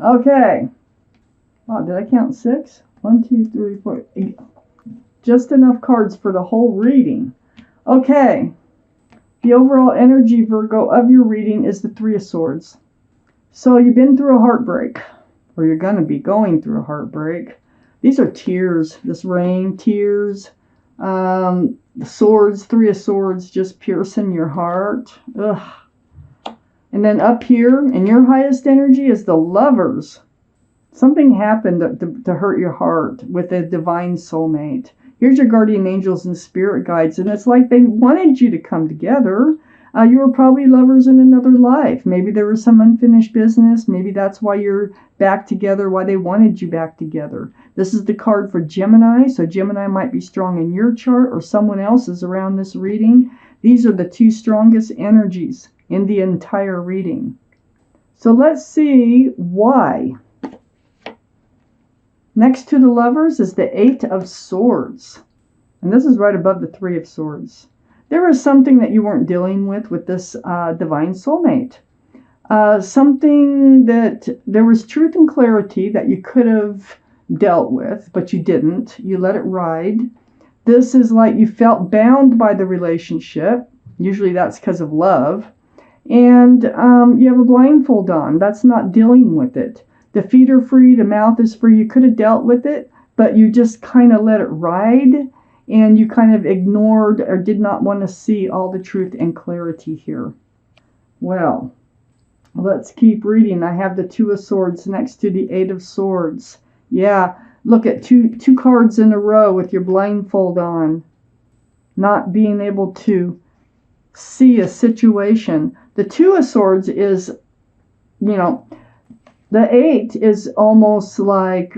Okay. Wow, did I count 6? 1, 2, 3, 4. Just enough cards for the whole reading. Okay. The overall energy, Virgo, of your reading is the Three of Swords. So you've been through a heartbreak, or you're going to be going through a heartbreak. These are tears. This rain, tears. The swords, Three of Swords, just piercing your heart. Ugh. And then up here, in your highest energy, is the Lovers. Something happened to hurt your heart with a divine soulmate. Here's your guardian angels and spirit guides, and it's like they wanted you to come together. You were probably lovers in another life. Maybe there was some unfinished business. Maybe that's why you're back together, why they wanted you back together. This is the card for Gemini, so Gemini might be strong in your chart or someone else's around this reading. These are the two strongest energies in the entire reading. So let's see why. Next to the Lovers is the Eight of Swords. And this is right above the Three of Swords. There was something that you weren't dealing with this divine soulmate. Something that there was truth and clarity that you could have dealt with, but you didn't. You let it ride. This is like you felt bound by the relationship. Usually that's because of love. And you have a blindfold on. That's not dealing with it. The feet are free, the mouth is free. You could have dealt with it, but you just kind of let it ride, and you kind of ignored or did not want to see all the truth and clarity here. Well, let's keep reading. I have the Two of Swords next to the Eight of Swords. Yeah, look at two cards in a row with your blindfold on. Not being able to see a situation. The Two of Swords is, the Eight is almost like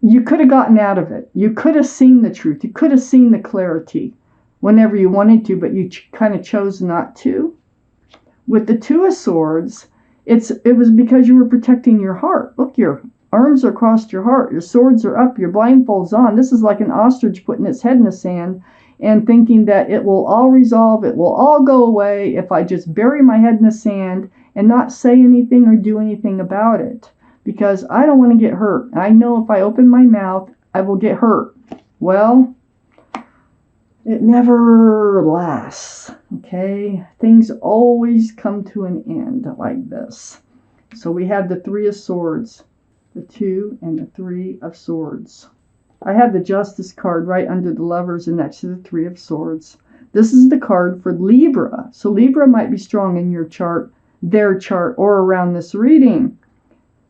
you could have gotten out of it. You could have seen the truth. You could have seen the clarity whenever you wanted to, but you kind of chose not to. With the Two of Swords, it was because you were protecting your heart. Look, your arms are across your heart. Your swords are up. Your blindfold's on. This is like an ostrich putting its head in the sand and thinking that it will all resolve. It will all go away if I just bury my head in the sand and not say anything or do anything about it, because I don't want to get hurt. I know if I open my mouth, I will get hurt. Well, it never lasts, okay? Things always come to an end like this. So we have the Three of Swords, the Two and the Three of Swords. I have the Justice card right under the Lovers and next to the Three of Swords. This is the card for Libra. So Libra might be strong in your chart, their chart, or around this reading.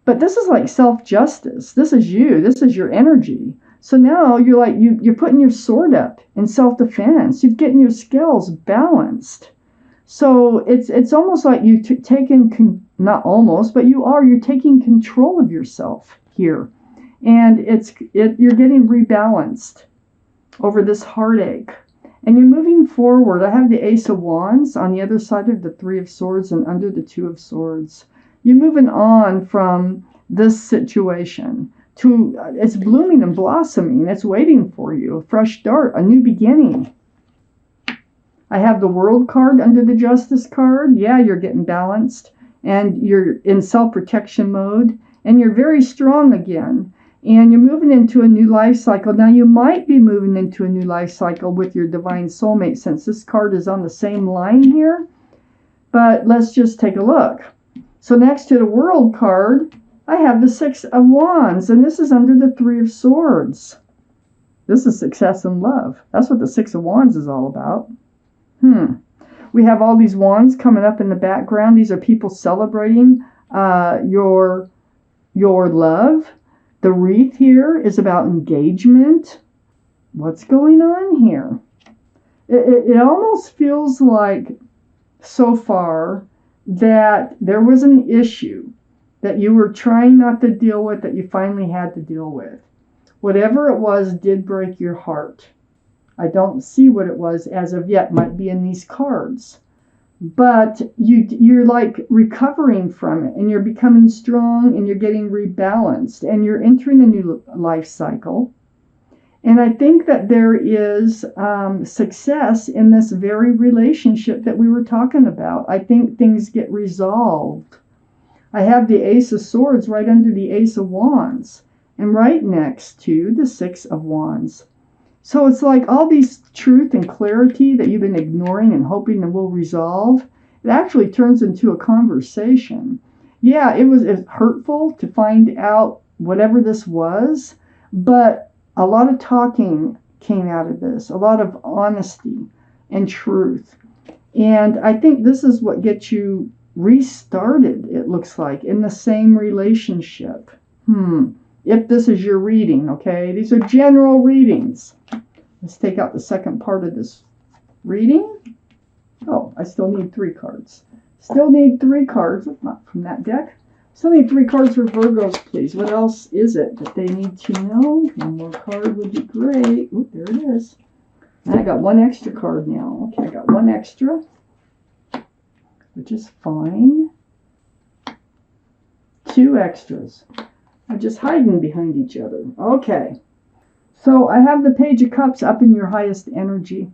But this is like self-justice. This is you. This is your energy. So now you're like, you're putting your sword up in self-defense. You're getting your scales balanced. So it's almost like you taking, not almost, but you're taking control of yourself here. And you're getting rebalanced over this heartache. And you're moving forward. I have the Ace of Wands on the other side of the Three of Swords and under the Two of Swords. You're moving on from this situation to, it's blooming and blossoming. It's waiting for you. A fresh start, a new beginning. I have the World card under the Justice card. Yeah, you're getting balanced and you're in self-protection mode and you're very strong again. And you're moving into a new life cycle. Now, you might be moving into a new life cycle with your divine soulmate since this card is on the same line here. But let's just take a look. So next to the World card, I have the Six of Wands. And this is under the Three of Swords. This is success in love. That's what the Six of Wands is all about. We have all these wands coming up in the background. These are people celebrating your love. The wreath here is about engagement. What's going on here? It almost feels like so far that there was an issue that you were trying not to deal with that you finally had to deal with. Whatever it was did break your heart. I don't see what it was as of yet. Might be in these cards. But you're like recovering from it and you're becoming strong and you're getting rebalanced and you're entering a new life cycle. And I think that there is success in this very relationship that we were talking about. I think things get resolved. I have the Ace of Swords right under the Ace of Wands and right next to the Six of Wands. So it's like all these truth and clarity that you've been ignoring and hoping that will resolve, it actually turns into a conversation. Yeah, it was hurtful to find out whatever this was, but a lot of talking came out of this, a lot of honesty and truth. And I think this is what gets you restarted, it looks like, in the same relationship. If this is your reading, okay? These are general readings. Let's take out the second part of this reading. Oh, I still need 3 cards. Still need 3 cards, not from that deck. Still need 3 cards for Virgos, please. What else is it that they need to know? One more card would be great. Oop, there it is. And I got 1 extra card now. Okay, I got 1 extra, which is fine. 2 extras. I'm just hiding behind each other. Okay. So I have the Page of Cups up in your highest energy.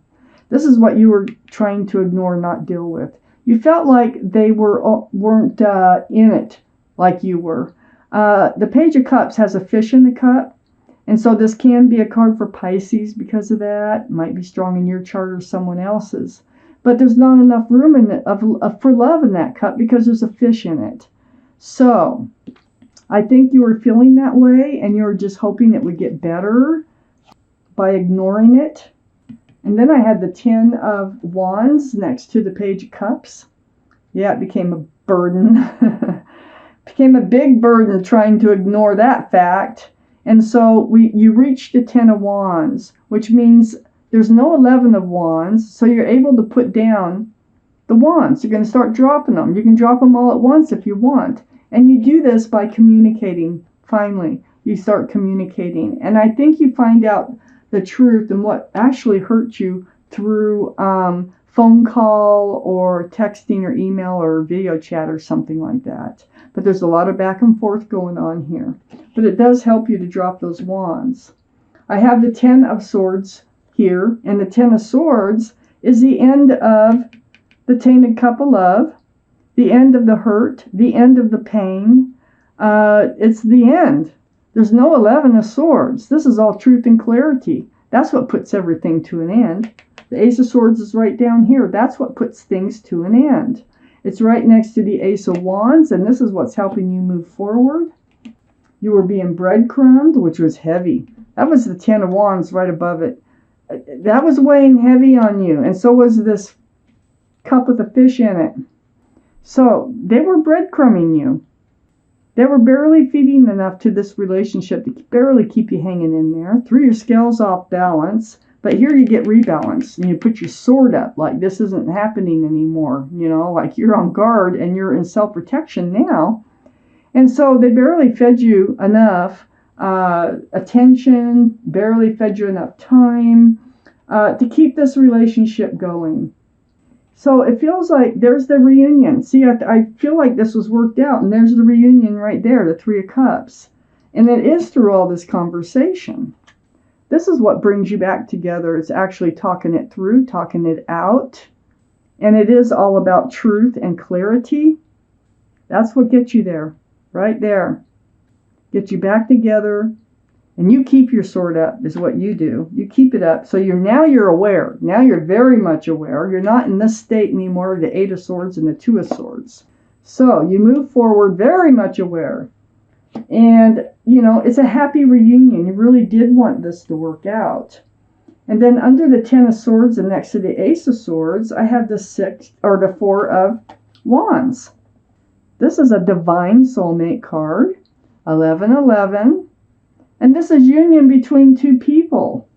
This is what you were trying to ignore, not deal with. You felt like they weren't in it like you were. The Page of Cups has a fish in the cup. And so this can be a card for Pisces because of that. It might be strong in your chart or someone else's. But there's not enough room in it for love in that cup because there's a fish in it. So I think you were feeling that way and you were just hoping it would get better by ignoring it. And then I had the 10 of Wands next to the Page of Cups. Yeah, it became a burden. Became a big burden trying to ignore that fact. And so you reached the 10 of Wands, which means there's no 11 of Wands. So you're able to put down the wands. You're going to start dropping them. You can drop them all at once if you want. And you do this by communicating. Finally, you start communicating. And I think you find out the truth and what actually hurt you through phone call or texting or email or video chat or something like that. But there's a lot of back and forth going on here. But it does help you to drop those wands. I have the 10 of Swords here. And the 10 of Swords is the end of the Tainted Cup of Love, the end of the hurt, the end of the pain. It's the end. There's no 11 of Swords. This is all truth and clarity. That's what puts everything to an end. The Ace of Swords is right down here. That's what puts things to an end. It's right next to the Ace of Wands, and this is what's helping you move forward. You were being breadcrumbed, which was heavy. That was the 10 of Wands right above it. That was weighing heavy on you, and so was this cup with a fish in it. So they were breadcrumbing you. They were barely feeding enough to this relationship to barely keep you hanging in there. Threw your scales off balance. But here you get rebalanced and you put your sword up like this isn't happening anymore. You know, like you're on guard and you're in self-protection now. And so they barely fed you enough attention, barely fed you enough time to keep this relationship going. So it feels like there's the reunion. See, I feel like this was worked out, and there's the reunion right there, the 3 of Cups. And it is through all this conversation. This is what brings you back together. It's actually talking it through, talking it out. And it is all about truth and clarity. That's what gets you there, right there. Get you back together. And you keep your sword up is what you do. You keep it up. So now you're aware. Now you're very much aware. You're not in this state anymore, the 8 of Swords and the 2 of Swords. So you move forward very much aware. And, you know, it's a happy reunion. You really did want this to work out. And then under the 10 of Swords and next to the Ace of Swords, I have the 4 of Wands. This is a divine soulmate card. 1111. And this is union between 2 people.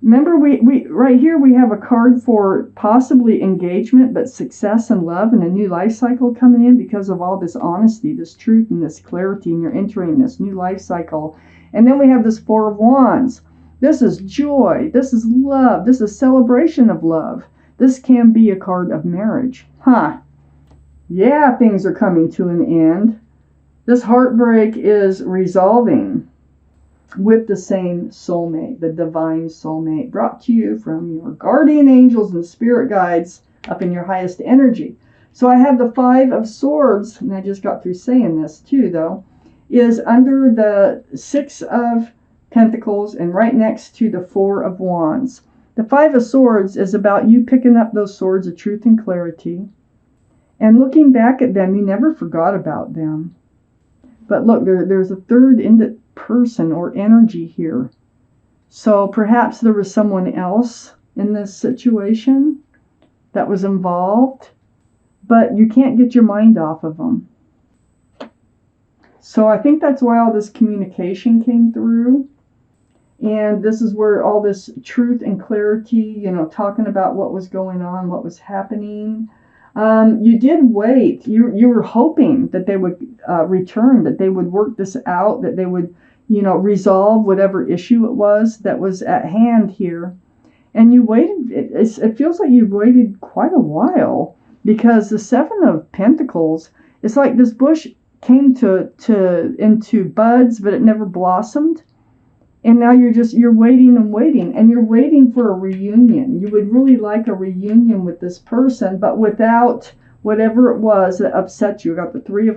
Remember, we right here we have a card for possibly engagement, but success and love and a new life cycle coming in because of all this honesty, this truth, and this clarity, and you're entering this new life cycle. And then we have this 4 of Wands. This is joy. This is love. This is celebration of love. This can be a card of marriage. Yeah, things are coming to an end. This heartbreak is resolving with the same soulmate, the divine soulmate, brought to you from your guardian angels and spirit guides up in your highest energy. So I have the Five of Swords, and I just got through saying this too, though, is under the Six of Pentacles and right next to the Four of Wands. The Five of Swords is about you picking up those swords of truth and clarity and looking back at them. You never forgot about them. But look, there's a third person or energy here. So perhaps there was someone else in this situation that was involved, but you can't get your mind off of them. So I think that's why all this communication came through. And this is where all this truth and clarity, talking about what was going on, what was happening. You did wait. You were hoping that they would return, that they would work this out, that they would, resolve whatever issue it was that was at hand here. And you waited. It feels like you've waited quite a while, because the Seven of Pentacles, it's like this bush came into buds, but it never blossomed. And now you're waiting and waiting, and you're waiting for a reunion. You would really like a reunion with this person, but without whatever it was that upset you. I got the Three of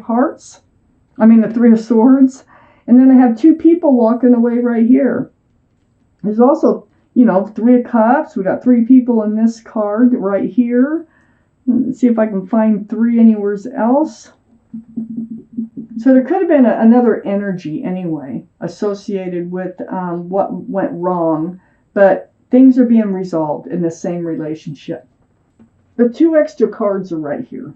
Swords. And then I have two people walking away right here. There's also, Three of Cups. We got three people in this card right here. Let's see if I can find three anywhere else. So there could have been another energy anyway associated with what went wrong, but things are being resolved in the same relationship. The two extra cards are right here.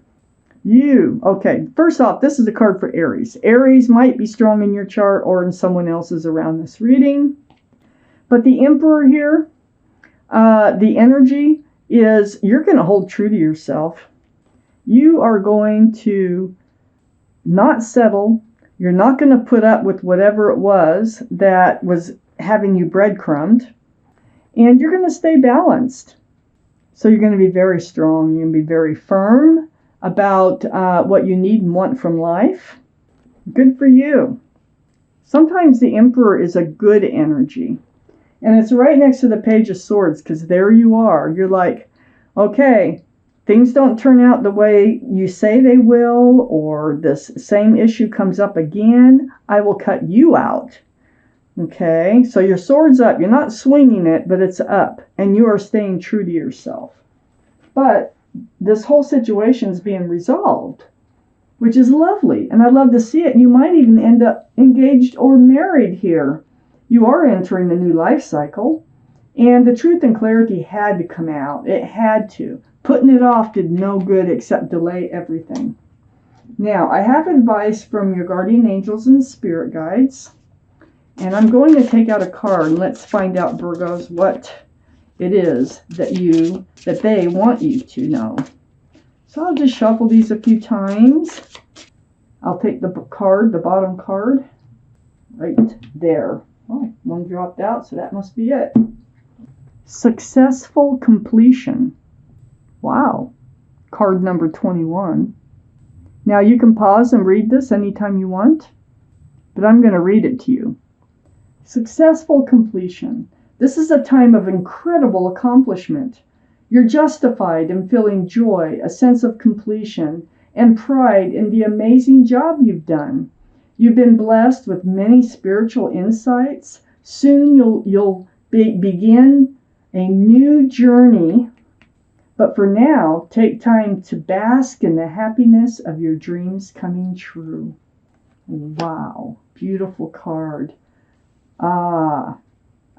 Okay, first off, this is a card for Aries. Aries might be strong in your chart or in someone else's around this reading. But the Emperor here, the energy is you're going to hold true to yourself. You are going to not settle. You're not going to put up with whatever it was that was having you breadcrumbed. And you're going to stay balanced. So you're going to be very strong. You're going to be very firm about what you need and want from life. Good for you. Sometimes the Emperor is a good energy. And it's right next to the Page of Swords, because there you are. You're like, okay, things don't turn out the way you say they will, or this same issue comes up again, I will cut you out. Okay, so your sword's up. You're not swinging it, but it's up, and you are staying true to yourself. But this whole situation is being resolved, which is lovely, and I'd love to see it. And you might even end up engaged or married here. You are entering a new life cycle, and the truth and clarity had to come out. It had to. Putting it off did no good except delay everything. Now, I have advice from your guardian angels and spirit guides, and I'm going to take out a card, and let's find out, Virgos, what it is that they want you to know. So I'll just shuffle these a few times. I'll take the bottom card, right there. Oh, one dropped out, so that must be it. Successful completion. Wow. Card number 21. Now you can pause and read this anytime you want, but I'm going to read it to you. Successful completion. This is a time of incredible accomplishment. You're justified in feeling joy, a sense of completion, and pride in the amazing job you've done. You've been blessed with many spiritual insights. Soon you'll begin a new journey. But for now, take time to bask in the happiness of your dreams coming true. Wow, beautiful card. I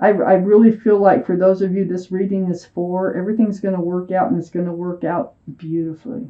really feel like for those of you this reading is for, everything's going to work out, and it's going to work out beautifully.